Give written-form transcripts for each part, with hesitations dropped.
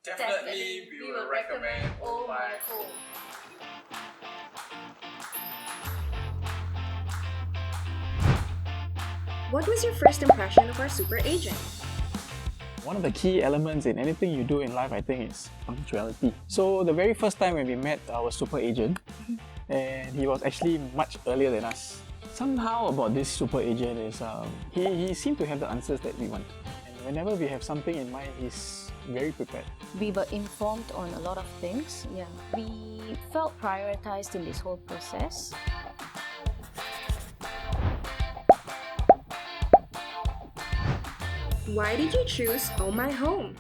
Definitely, we will recommend Ohmyhome. What was your first impression of our super agent? One of the key elements in anything you do in life, I think, is punctuality. So the very first time when we met our super agent, and he was actually much earlier than us. Somehow about this super agent is he seemed to have the answers that we want. And whenever we have something in mind, he's very prepared. We were informed on a lot of things. Yeah, we felt prioritized in this whole process. Why did you choose Ohmyhome?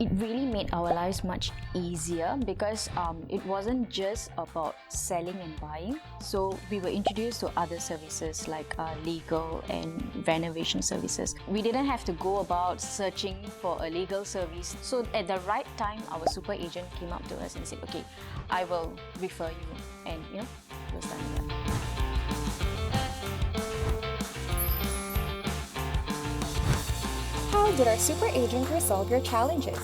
It really made our lives much easier because it wasn't just about selling and buying. So we were introduced to other services like legal and renovation services. We didn't have to go about searching for a legal service. So at the right time, our super agent came up to us and said, okay, I will refer you. And it was done like that. How did our super agent resolve your challenges?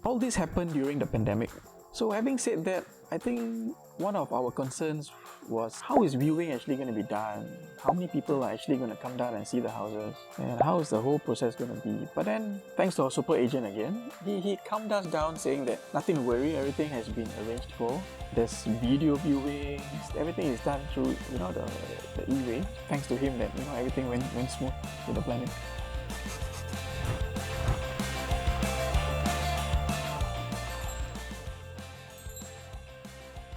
All this happened during the pandemic. So having said that, I think one of our concerns was how is viewing actually going to be done? How many people are actually going to come down and see the houses? And how is the whole process going to be? But then, thanks to our super agent again, he calmed us down saying that nothing to worry, everything has been arranged for. There's video viewings, everything is done through the e-way. Thanks to him that everything went smooth with the planning.